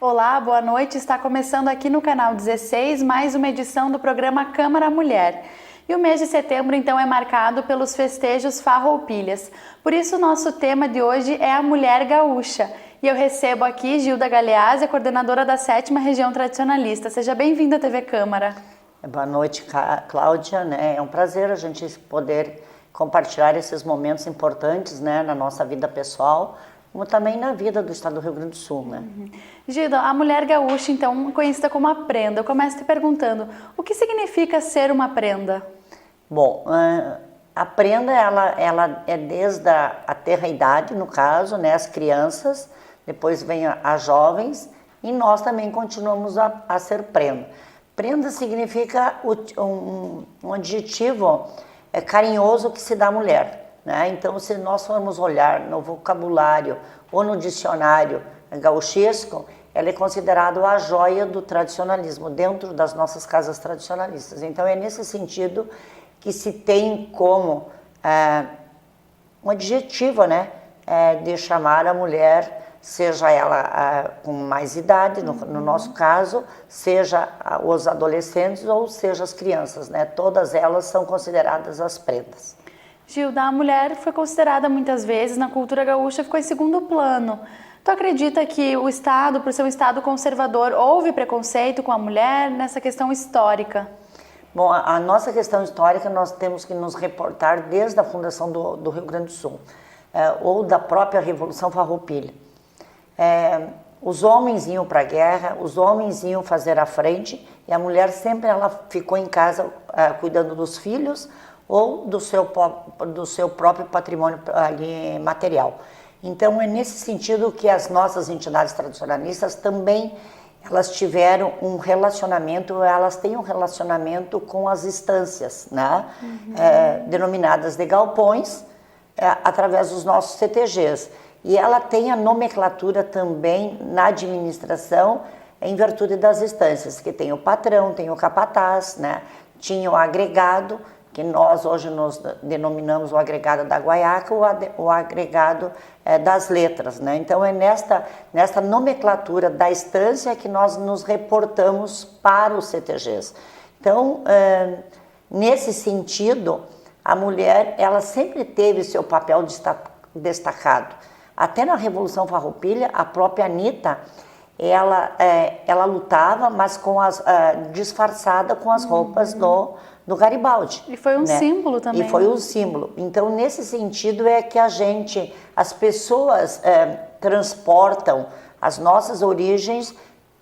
Olá, boa noite. Está começando aqui no canal 16 mais uma edição do programa Câmara Mulher. E o mês de setembro, então, é marcado pelos festejos Farroupilhas. Por isso, o nosso tema de hoje é a mulher gaúcha. E eu recebo aqui Gilda Galeazzi, coordenadora da 7ª Região Tradicionalista. Seja bem-vinda à TV Câmara. Boa noite, Cláudia. É um prazer a gente poder compartilhar esses momentos importantes, na nossa vida pessoal, como também na vida do estado do Rio Grande do Sul, Gilda, a mulher gaúcha, então, conhecida como a prenda. Eu começo te perguntando, o que significa ser uma prenda? Bom, a prenda, ela é desde a tenra idade, no caso, as crianças, depois vem as jovens, e nós também continuamos a ser prenda. Prenda significa um adjetivo carinhoso que se dá à mulher. Então, se nós formos olhar no vocabulário ou no dicionário gauchesco, ela é considerada a joia do tradicionalismo dentro das nossas casas tradicionalistas. Então, é nesse sentido que se tem como um adjetivo, de chamar a mulher, seja ela com mais idade, no nosso caso, seja os adolescentes ou seja as crianças, Todas elas são consideradas as prendas. Gilda, a mulher foi considerada muitas vezes, na cultura gaúcha, ficou em segundo plano. Tu acredita que o Estado, por ser um Estado conservador, houve preconceito com a mulher nessa questão histórica? Bom, a nossa questão histórica nós temos que nos reportar desde a fundação do Rio Grande do Sul, ou da própria Revolução Farroupilha. Os homens iam para a guerra, os homens iam fazer a frente e a mulher sempre ela ficou em casa cuidando dos filhos ou do seu próprio patrimônio material. Então, é nesse sentido que as nossas entidades tradicionalistas também elas tiveram um relacionamento, elas têm um relacionamento com as estâncias, denominadas de galpões, através dos nossos CTGs. E ela tem a nomenclatura também na administração em virtude das estâncias, que tem o patrão, tem o capataz, tinha o agregado, que nós hoje nos denominamos o agregado da guaiaca, o agregado das letras. Então é nesta nomenclatura da estância que nós nos reportamos para os CTGs. Então, nesse sentido, a mulher ela sempre teve seu papel destacado. Até na Revolução Farroupilha, a própria Anitta, ela lutava, mas disfarçada com as roupas do Garibaldi. E foi um símbolo também. E foi um símbolo. Então, nesse sentido é que as pessoas transportam as nossas origens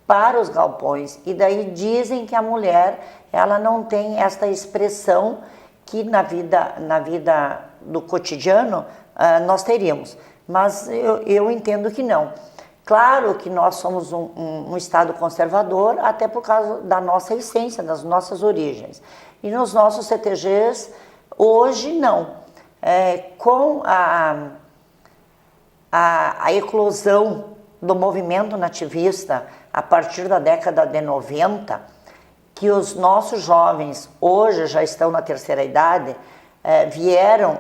para os galpões. E daí dizem que a mulher, ela não tem esta expressão que na vida do cotidiano nós teríamos. Mas eu entendo que não. Claro que nós somos um Estado conservador, até por causa da nossa essência, das nossas origens. E nos nossos CTGs, hoje não. Com a eclosão do movimento nativista, a partir da década de 90, que os nossos jovens, hoje já estão na terceira idade, vieram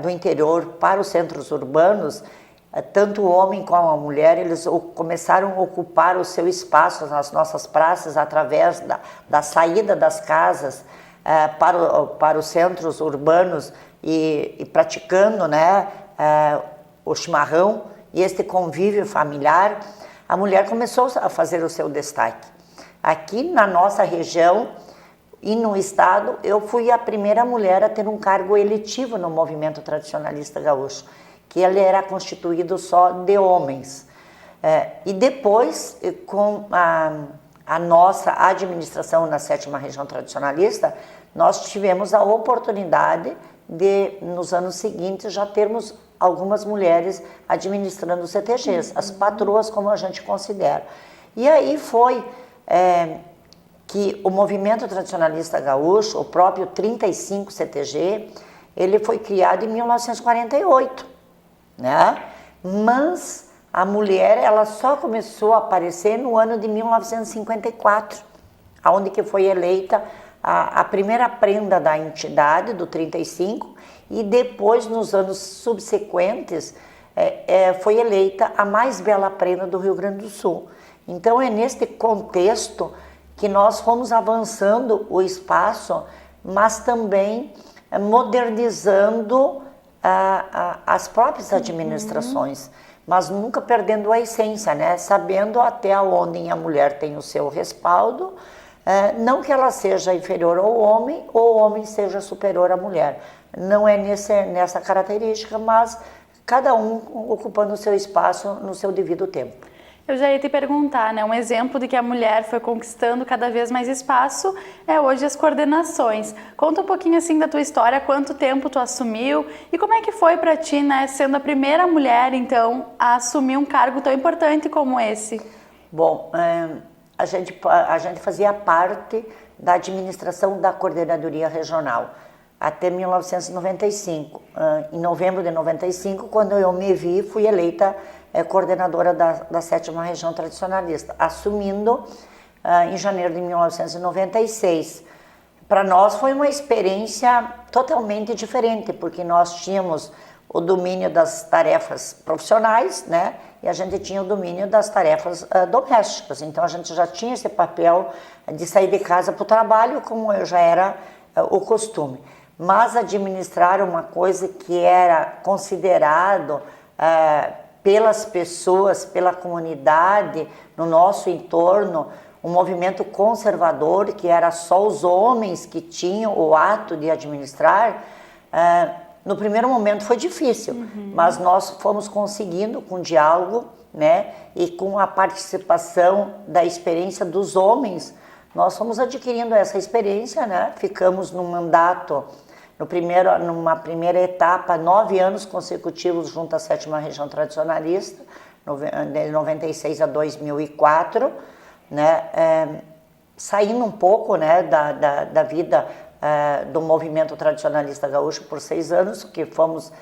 do interior para os centros urbanos, tanto o homem como a mulher, eles começaram a ocupar o seu espaço nas nossas praças através da saída das casas para os centros urbanos e praticando o chimarrão e este convívio familiar, a mulher começou a fazer o seu destaque. Aqui na nossa região e no estado, eu fui a primeira mulher a ter um cargo eletivo no movimento tradicionalista gaúcho, que ele era constituído só de homens. E depois, com a nossa administração na 7ª Região Tradicionalista, nós tivemos a oportunidade de, nos anos seguintes, já termos algumas mulheres administrando os CTGs, as patroas, como a gente considera. E aí foi que o movimento tradicionalista gaúcho, o próprio 35 CTG, ele foi criado em 1948. Mas a mulher ela só começou a aparecer no ano de 1954, onde que foi eleita a primeira prenda da entidade, do 35, e depois, nos anos subsequentes, foi eleita a mais bela prenda do Rio Grande do Sul. Então é neste contexto que nós fomos avançando o espaço, mas também modernizando as próprias administrações, mas nunca perdendo a essência, né? Sabendo até onde a mulher tem o seu respaldo, não que ela seja inferior ao homem ou o homem seja superior à mulher. Não é nessa característica, mas cada um ocupando o seu espaço no seu devido tempo. Eu já ia te perguntar, né? Um exemplo de que a mulher foi conquistando cada vez mais espaço é hoje as coordenações. Conta um pouquinho assim da tua história, quanto tempo tu assumiu e como é que foi para ti, né? Sendo a primeira mulher, então, a assumir um cargo tão importante como esse. Bom, a gente fazia parte da administração da Coordenadoria Regional até 1995. Em novembro de 95, quando eu me vi, fui eleita coordenadora da 7ª Região Tradicionalista, assumindo em janeiro de 1996. Para nós foi uma experiência totalmente diferente, porque nós tínhamos o domínio das tarefas profissionais, né? E a gente tinha o domínio das tarefas domésticas. Então a gente já tinha esse papel de sair de casa para o trabalho, como já era o costume. Mas administrar uma coisa que era considerado pelas pessoas, pela comunidade, no nosso entorno, um movimento conservador, que era só os homens que tinham o ato de administrar, no primeiro momento foi difícil, mas nós fomos conseguindo com diálogo, né, e com a participação da experiência dos homens, nós fomos adquirindo essa experiência, né, ficamos no mandato, numa primeira etapa, 9 anos consecutivos junto à 7ª Região Tradicionalista, de 96 a 2004, né, saindo um pouco, né, da vida do movimento tradicionalista gaúcho por 6 anos, que fomos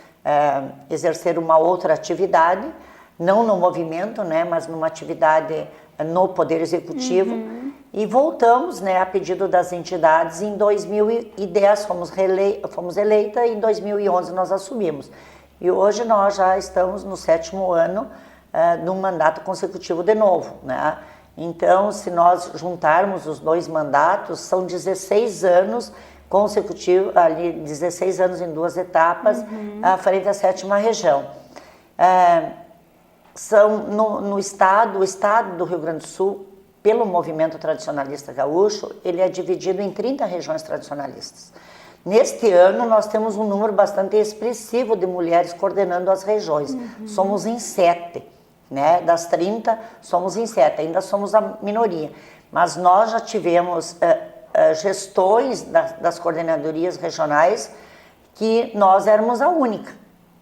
exercer uma outra atividade, não no movimento, né, mas numa atividade no Poder Executivo, e voltamos, né, a pedido das entidades. Em 2010 fomos eleita e em 2011 nós assumimos. E hoje nós já estamos no 7º ano de um mandato consecutivo de novo, né? Então, se nós juntarmos os 2 mandatos, são 16 anos consecutivos, ali 16 anos em 2 etapas, à frente à 7ª Região. O estado do Rio Grande do Sul, pelo movimento tradicionalista gaúcho, ele é dividido em 30 regiões tradicionalistas. Neste ano, nós temos um número bastante expressivo de mulheres coordenando as regiões. Somos em 7, né? Das 30, somos em 7, ainda somos a minoria. Mas nós já tivemos gestões das coordenadorias regionais que nós éramos a única,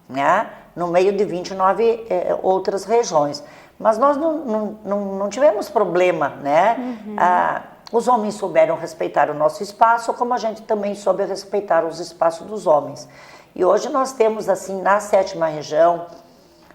né? No meio de 29 outras regiões. Mas nós não tivemos problema, né? Os homens souberam respeitar o nosso espaço, como a gente também soube respeitar os espaços dos homens. E hoje nós temos, assim, na 7ª Região,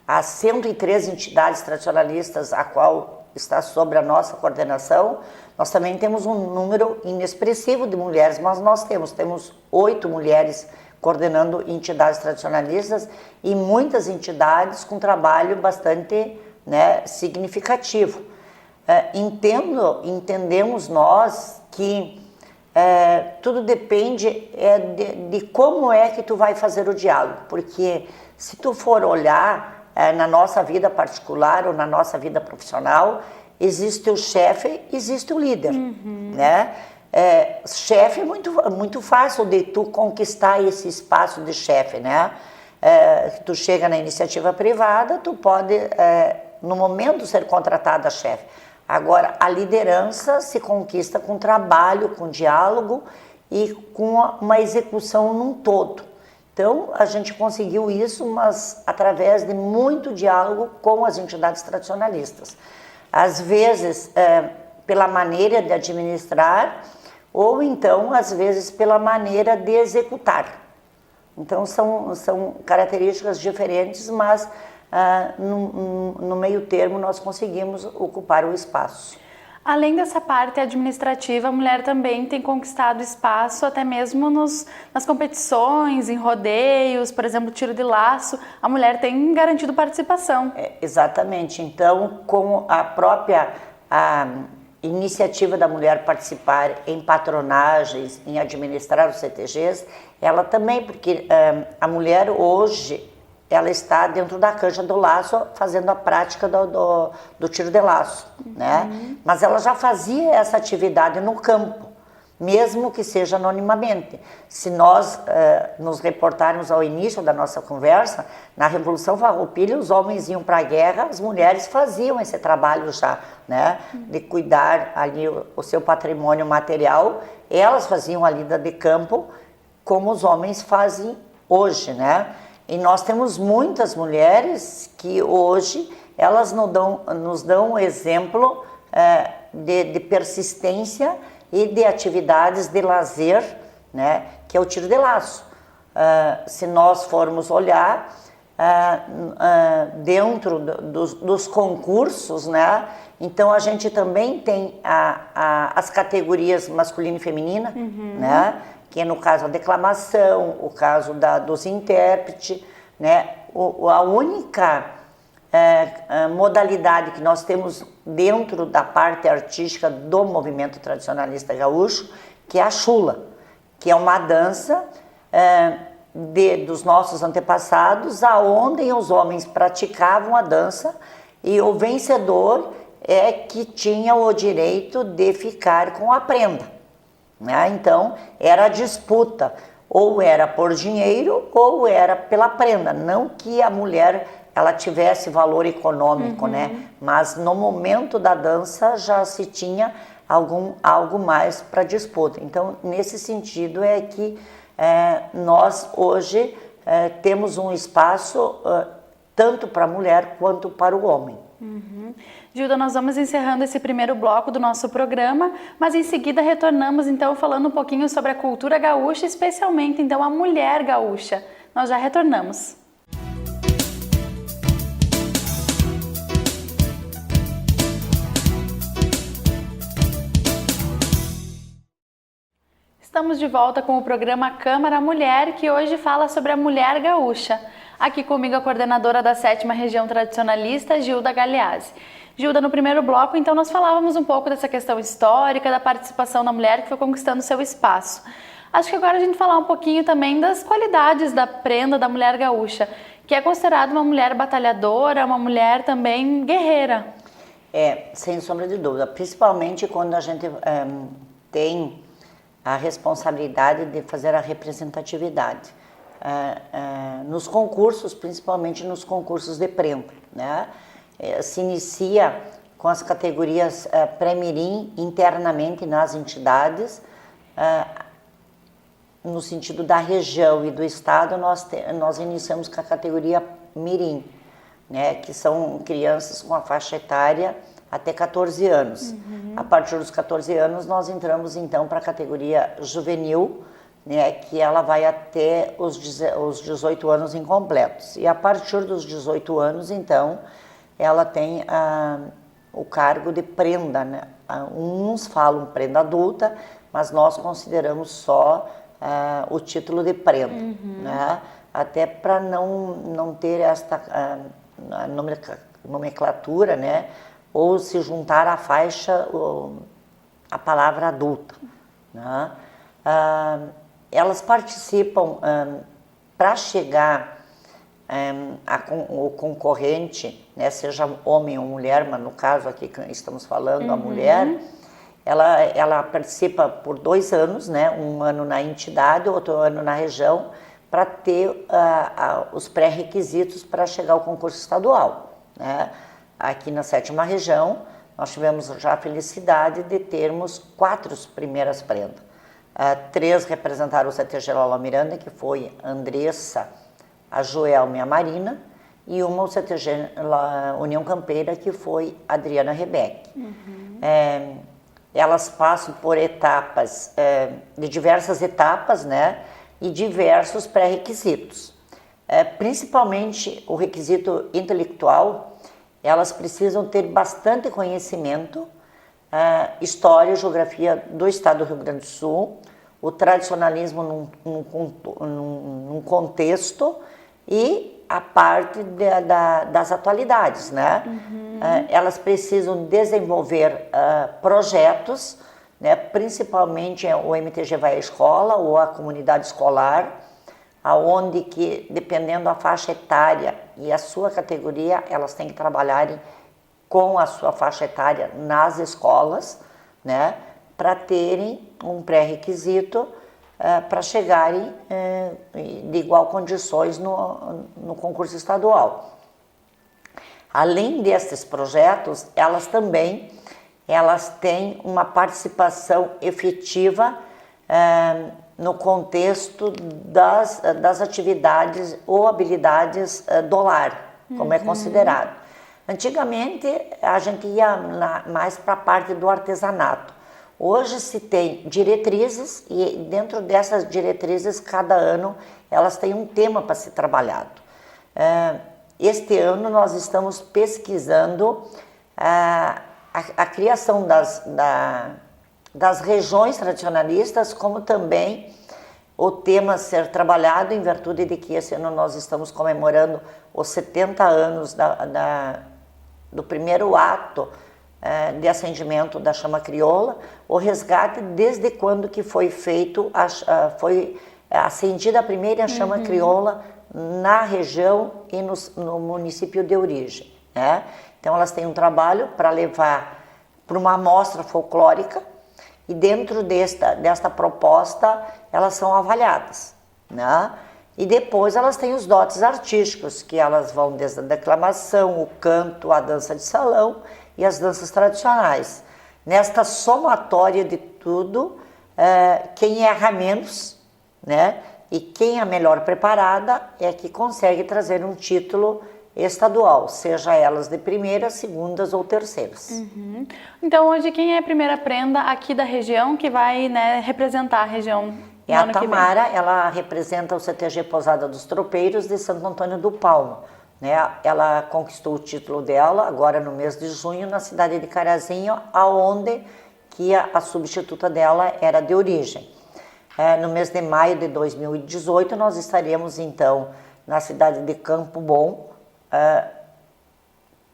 as 103 entidades tradicionalistas, a qual está sob a nossa coordenação. Nós também temos um número inexpressivo de mulheres, mas nós temos 8 mulheres coordenando entidades tradicionalistas e muitas entidades com trabalho bastante, né, significativo. Entendemos nós que tudo depende de como é que tu vai fazer o diálogo, porque se tu for olhar na nossa vida particular ou na nossa vida profissional, existe o chefe, existe o líder, né? Chefe é muito fácil de tu conquistar esse espaço de chefe, né? Tu chega na iniciativa privada, tu pode, no momento, ser contratada chefe. Agora, a liderança se conquista com trabalho, com diálogo e com uma execução num todo. Então, a gente conseguiu isso, mas através de muito diálogo com as entidades tradicionalistas. Às vezes, pela maneira de administrar, ou então, às vezes, pela maneira de executar. Então, são características diferentes, mas no meio termo nós conseguimos ocupar o espaço. Além dessa parte administrativa, a mulher também tem conquistado espaço até mesmo nas competições, em rodeios, por exemplo, tiro de laço, a mulher tem garantido participação. Exatamente. Então, com a própria iniciativa da mulher participar em patronagens, em administrar os CTGs, ela também, porque a mulher hoje, ela está dentro da canja do laço fazendo a prática do tiro de laço, né? Mas ela já fazia essa atividade no campo, mesmo que seja anonimamente. Se nós nos reportarmos ao início da nossa conversa, na Revolução Farroupilha, os homens iam para a guerra, as mulheres faziam esse trabalho já, né? De cuidar ali o seu patrimônio material, elas faziam a lida de campo, como os homens fazem hoje, né? E nós temos muitas mulheres que hoje elas nos dão um exemplo de persistência e de atividades de lazer, né, que é o tiro de laço. Se nós formos olhar dentro dos concursos, né, então a gente também tem as categorias masculina e feminina, né, que é no caso a declamação, o caso dos intérpretes, né? A única modalidade que nós temos dentro da parte artística do movimento tradicionalista gaúcho, que é a chula, que é uma dança dos nossos antepassados, aonde os homens praticavam a dança e o vencedor é que tinha o direito de ficar com a prenda. Né? Então, era a disputa, ou era por dinheiro ou era pela prenda, não que a mulher ela tivesse valor econômico, né? Mas no momento da dança já se tinha algo mais para disputa. Então, nesse sentido é que nós hoje temos um espaço tanto para a mulher quanto para o homem. Gilda, nós vamos encerrando esse primeiro bloco do nosso programa, mas em seguida retornamos então falando um pouquinho sobre a cultura gaúcha, especialmente então a mulher gaúcha. Nós já retornamos. Estamos de volta com o programa Câmara Mulher, que hoje fala sobre a mulher gaúcha. Aqui comigo a coordenadora da 7ª Região Tradicionalista, Gilda Galeazzi. Gilda, no primeiro bloco, então, nós falávamos um pouco dessa questão histórica, da participação da mulher que foi conquistando seu espaço. Acho que agora a gente falar um pouquinho também das qualidades da prenda da mulher gaúcha, que é considerada uma mulher batalhadora, uma mulher também guerreira. Sem sombra de dúvida, principalmente quando a gente tem a responsabilidade de fazer a representatividade. Nos concursos, principalmente nos concursos de prenda, né? Se inicia com as categorias pré-mirim internamente nas entidades, no sentido da região e do estado, nós iniciamos com a categoria mirim, né? Que são crianças com a faixa etária até 14 anos. A partir dos 14 anos, nós entramos então para a categoria juvenil, né, que ela vai até os 18 anos incompletos. E a partir dos 18 anos, então, ela tem o cargo de prenda, né? Uns falam prenda adulta, mas nós consideramos só o título de prenda, né? Até para não ter esta nomenclatura, né? Ou se juntar à faixa a palavra adulta, né? Elas participam para chegar o concorrente, né, seja homem ou mulher, mas no caso aqui que estamos falando, a mulher, ela participa por 2 anos, né, um ano na entidade, outro ano na região, para ter os pré-requisitos para chegar ao concurso estadual, né? Aqui na 7ª Região, nós tivemos já a felicidade de termos 4 primeiras prendas. 3 representaram o CTG Lola Miranda, que foi a Andressa, a Joelma e a Marina, e uma o CTG União Campeira, que foi a Adriana Rebeck. Elas passam por etapas, de diversas etapas, né, e diversos pré-requisitos. Principalmente o requisito intelectual, elas precisam ter bastante conhecimento História e Geografia do Estado do Rio Grande do Sul, o tradicionalismo num contexto e a parte das atualidades, né? Elas precisam desenvolver projetos, né? Principalmente o MTG Vai à Escola ou a comunidade escolar, aonde que, dependendo da faixa etária e a sua categoria, elas têm que trabalhar com a sua faixa etária nas escolas, né? Para terem um pré-requisito para chegarem de igual condições no concurso estadual. Além desses projetos, elas têm uma participação efetiva no contexto das atividades ou habilidades do lar, como é considerado. Antigamente, a gente ia mais para a parte do artesanato. Hoje se tem diretrizes e dentro dessas diretrizes, cada ano, elas têm um tema para ser trabalhado. Este ano nós estamos pesquisando a criação das regiões tradicionalistas, como também o tema ser trabalhado em virtude de que esse ano nós estamos comemorando os 70 anos do primeiro ato de acendimento da chama crioula, o resgate desde quando que foi feito, foi acendida a primeira chama crioula na região e no município de origem, né? Então elas têm um trabalho para levar para uma amostra folclórica e dentro desta proposta elas são avaliadas, né? E depois elas têm os dotes artísticos, que elas vão desde a declamação, o canto, a dança de salão e as danças tradicionais. Nesta somatória de tudo, quem erra menos, né, e quem é melhor preparada é que consegue trazer um título estadual, seja elas de primeiras, segundas ou terceiras. Então hoje quem é a primeira prenda aqui da região que vai, né, representar a região? É a Tamara, ela representa o CTG Pousada dos Tropeiros de Santo Antônio do Palmo, né? Ela conquistou o título dela agora no mês de junho na cidade de Carazinho, aonde que a substituta dela era de origem. No mês de maio de 2018 nós estaremos então na cidade de Campo Bom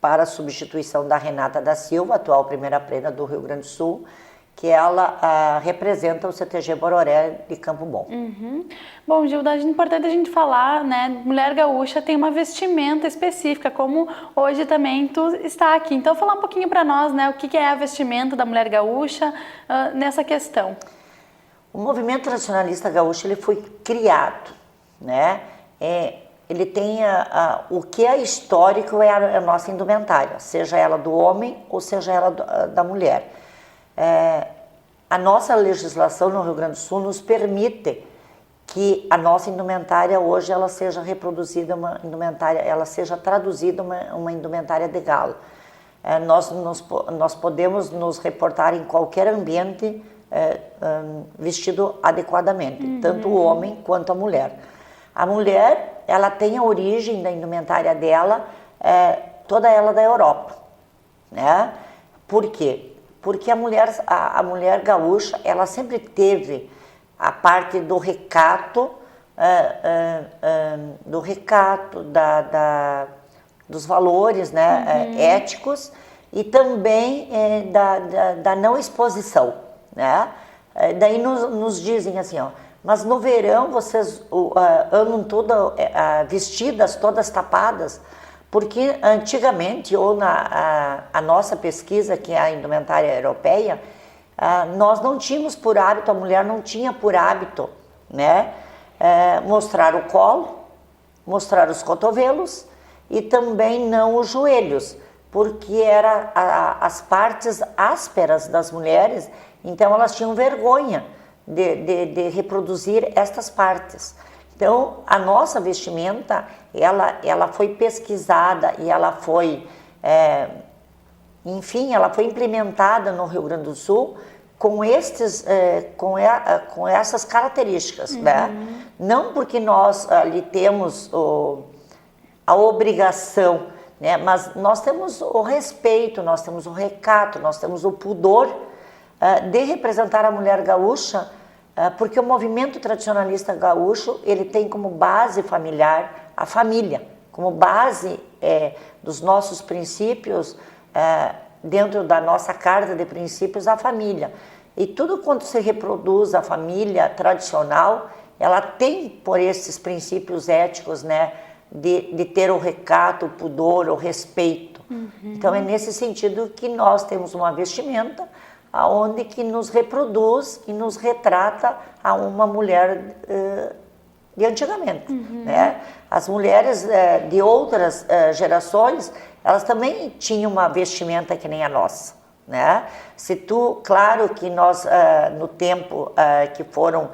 para a substituição da Renata da Silva, atual primeira prenda do Rio Grande do Sul, que ela representa o CTG Bororé de Campo Bom. Bom, Gilda, é importante a gente falar, né, mulher gaúcha tem uma vestimenta específica, como hoje também tu está aqui. Então, falar um pouquinho para nós, né, o que é a vestimenta da mulher gaúcha nessa questão. O movimento tradicionalista gaúcho ele foi criado, né? Ele tem o que é histórico é a nossa indumentária, seja ela do homem ou seja ela da mulher. A nossa legislação no Rio Grande do Sul nos permite que a nossa indumentária hoje ela seja reproduzida, ela seja traduzida uma indumentária de gala. Nós podemos nos reportar em qualquer ambiente vestido adequadamente, tanto o homem quanto a mulher. A mulher, ela tem a origem da indumentária dela, toda ela da Europa, né? Por quê? Porque a mulher gaúcha, ela sempre teve a parte do recato, dos valores, né, éticos e também da não exposição, né? Daí nos dizem assim, ó, mas no verão vocês andam vestidas, todas tapadas, porque antigamente, ou a nossa pesquisa, que é a indumentária europeia, nós não tínhamos por hábito, a mulher não tinha por hábito, né, mostrar o colo, mostrar os cotovelos e também não os joelhos, porque eram as partes ásperas das mulheres, então elas tinham vergonha de reproduzir estas partes. Então, a nossa vestimenta, ela foi pesquisada e ela foi, enfim, ela foi implementada no Rio Grande do Sul com essas características, né? Não porque nós ali temos a obrigação né? Mas nós temos o respeito, nós temos o recato, nós temos o pudor de representar a mulher gaúcha, porque o movimento tradicionalista gaúcho, ele tem como base familiar a família, como base dos nossos princípios, dentro da nossa carta de princípios, a família. E tudo quanto se reproduz a família tradicional, ela tem por esses princípios éticos, né, de ter o recato, o pudor, o respeito. Então é nesse sentido que nós temos uma vestimenta aonde que nos reproduz e nos retrata a uma mulher de antigamente, né? As mulheres de outras gerações, elas também tinham uma vestimenta que nem a nossa, né? Claro que nós, no tempo que foram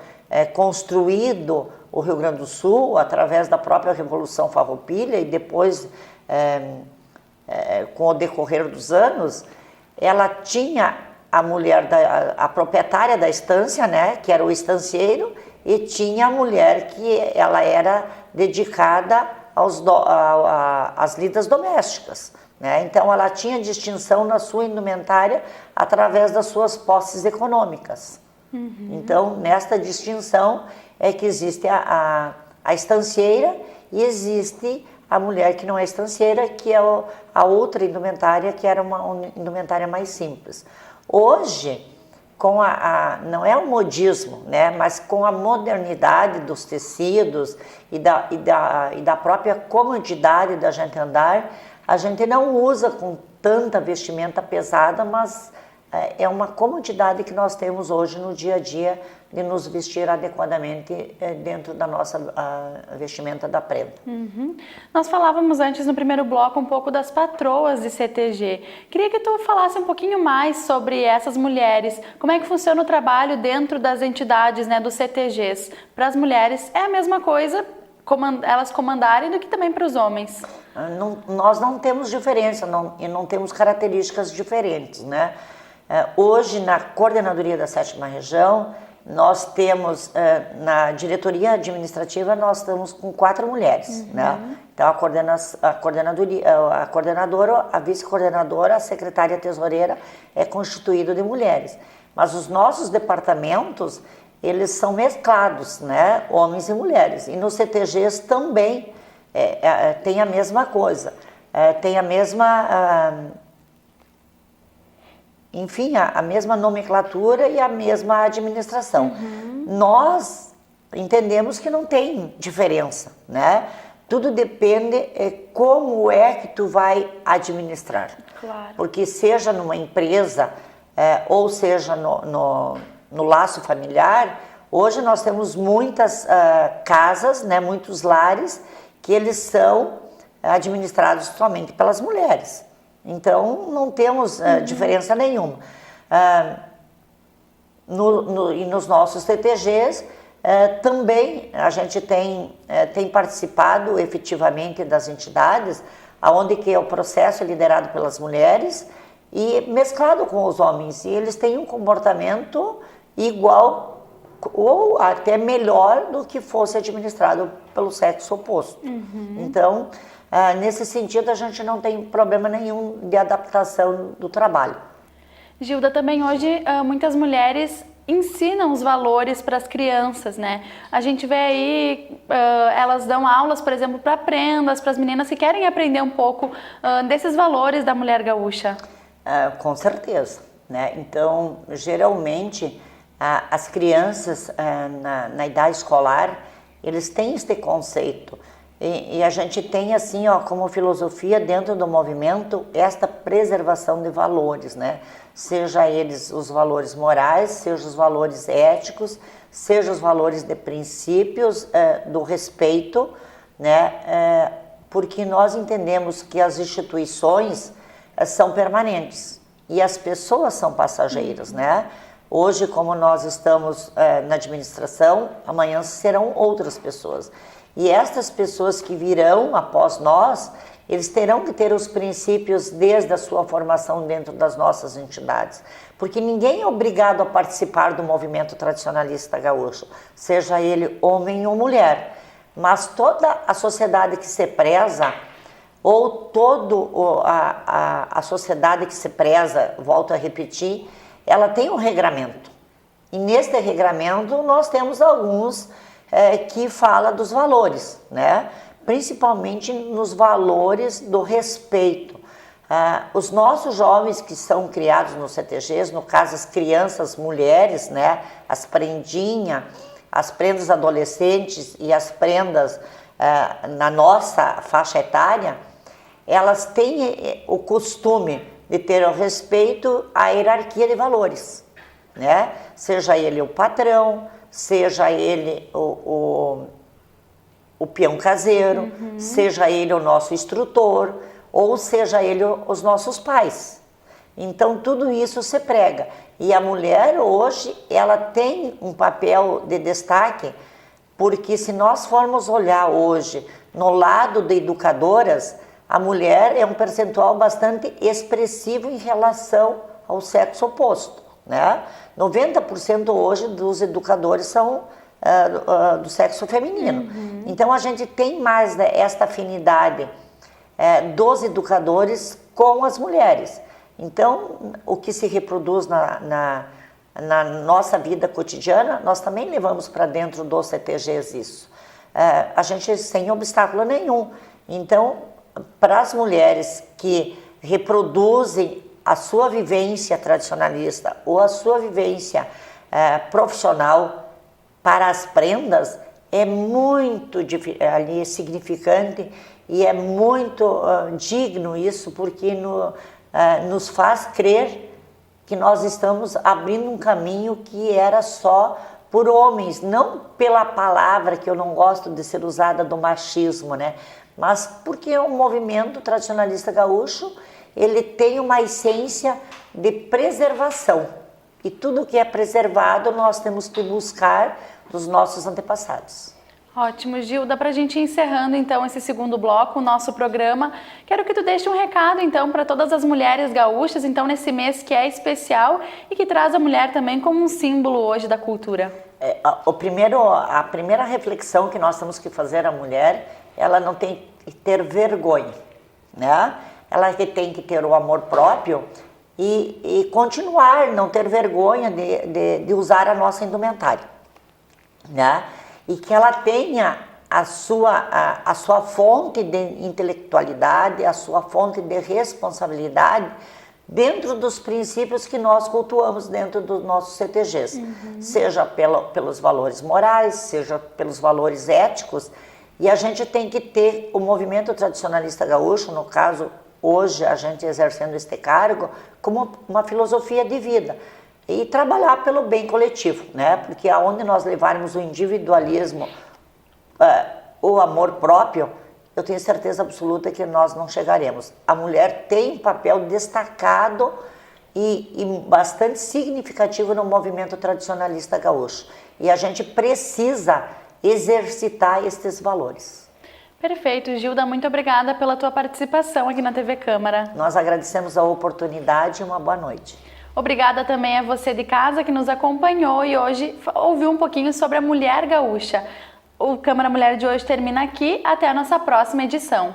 construído o Rio Grande do Sul, através da própria Revolução Farroupilha e depois, com o decorrer dos anos, ela tinha a mulher, a proprietária da estância, né, que era o estancieiro, e tinha a mulher que ela era dedicada às lidas domésticas, né? Então ela tinha distinção na sua indumentária através das suas posses econômicas. Então nesta distinção é que existe a estancieira e existe a mulher que não é estancieira, que é a outra indumentária, que era uma indumentária mais simples. Hoje, com não é o modismo, né, mas com a modernidade dos tecidos e da própria comodidade da gente andar, a gente não usa com tanta vestimenta pesada, mas é uma comodidade que nós temos hoje no dia a dia de nos vestir adequadamente dentro da nossa vestimenta da prenda. Nós falávamos antes no primeiro bloco um pouco das patroas de CTG. Queria que tu falasse um pouquinho mais sobre essas mulheres. Como é que funciona o trabalho dentro das entidades, né, dos CTGs? Para as mulheres é a mesma coisa elas comandarem do que também para os homens? Nós não temos diferença e não temos características diferentes, né? Hoje, na coordenadoria da 7ª Região, nós temos, na diretoria administrativa, nós estamos com 4 mulheres, né? Então, a coordenadora, a vice-coordenadora, a secretária tesoureira é constituída de mulheres. Mas os nossos departamentos, eles são mesclados, né? Homens e mulheres. E nos CTGs também tem a mesma coisa, tem a mesma... enfim, a mesma nomenclatura e a mesma administração. Nós entendemos que não tem diferença, né? Tudo depende como é que tu vai administrar. Claro. Porque seja numa empresa ou seja no laço familiar, hoje nós temos muitas casas, né, muitos lares, que eles são administrados somente pelas mulheres. Então, não temos diferença nenhuma. E nos nossos CTGs, também a gente tem participado efetivamente das entidades, onde que o processo é liderado pelas mulheres e mesclado com os homens. E eles têm um comportamento igual ou até melhor do que fosse administrado pelo sexo oposto. Então, nesse sentido, a gente não tem problema nenhum de adaptação do trabalho. Gilda, também hoje muitas mulheres ensinam os valores para as crianças, né? A gente vê aí, elas dão aulas, por exemplo, para prendas, para as meninas que querem aprender um pouco desses valores da mulher gaúcha. Com certeza, né? Então, geralmente, as crianças na idade escolar, eles têm este conceito. E a gente tem assim, ó, como filosofia dentro do movimento, esta preservação de valores, né? Seja eles os valores morais, seja os valores éticos, seja os valores de princípios do respeito, né? Porque nós entendemos que as instituições são permanentes e as pessoas são passageiras, né? Hoje, como nós estamos na administração, amanhã serão outras pessoas. E estas pessoas que virão após nós, eles terão que ter os princípios desde a sua formação dentro das nossas entidades. Porque ninguém é obrigado a participar do movimento tradicionalista gaúcho, seja ele homem ou mulher. Mas toda a sociedade que se preza ou toda a sociedade que se preza, volto a repetir, ela tem um regramento. E neste regramento nós temos alguns que fala dos valores, né? Principalmente nos valores do respeito. Os nossos jovens que são criados nos CTGs, no caso as crianças, mulheres, né? As prendinhas, as prendas adolescentes e as prendas na nossa faixa etária, elas têm o costume de ter o respeito à hierarquia de valores, né? Seja ele o patrão, seja ele o peão caseiro, seja ele o nosso instrutor, ou seja ele os nossos pais. Então tudo isso se prega. E a mulher hoje, ela tem um papel de destaque, porque se nós formos olhar hoje no lado de educadoras, a mulher é um percentual bastante expressivo em relação ao sexo oposto, né? 90% hoje dos educadores são do sexo feminino. Então a gente tem mais, né, esta afinidade dos educadores com as mulheres. Então o que se reproduz na nossa vida cotidiana, nós também levamos para dentro dos CTGs isso. A gente sem obstáculo nenhum. Então, para as mulheres que reproduzem a sua vivência tradicionalista ou a sua vivência profissional para as prendas, é muito ali, significante e é muito digno isso, porque nos faz crer que nós estamos abrindo um caminho que era só por homens, não pela palavra, que eu não gosto de ser usada, do machismo, né? Mas porque o movimento tradicionalista gaúcho, ele tem uma essência de preservação. E tudo que é preservado nós temos que buscar dos nossos antepassados. Ótimo, Gilda. Para a gente ir encerrando então esse segundo bloco, o nosso programa, quero que tu deixe um recado então para todas as mulheres gaúchas, então nesse mês que é especial e que traz a mulher também como um símbolo hoje da cultura. A primeira reflexão que nós temos que fazer à mulher, ela não tem que ter vergonha, né? Ela tem que ter o amor próprio e continuar, não ter vergonha de usar a nossa indumentária, né? E que ela tenha a sua fonte de intelectualidade, a sua fonte de responsabilidade dentro dos princípios que nós cultuamos dentro dos nossos CTGs, seja pelos valores morais, seja pelos valores éticos. E a gente tem que ter o movimento tradicionalista gaúcho, no caso, hoje a gente exercendo este cargo, como uma filosofia de vida. E trabalhar pelo bem coletivo, né? Porque aonde nós levarmos o individualismo, o amor próprio, eu tenho certeza absoluta que nós não chegaremos. A mulher tem um papel destacado e bastante significativo no movimento tradicionalista gaúcho. E a gente precisa exercitar estes valores. Perfeito, Gilda, muito obrigada pela tua participação aqui na TV Câmara. Nós agradecemos a oportunidade e uma boa noite. Obrigada também a você de casa que nos acompanhou e hoje ouviu um pouquinho sobre a mulher gaúcha. O Câmara Mulher de hoje termina aqui, até a nossa próxima edição.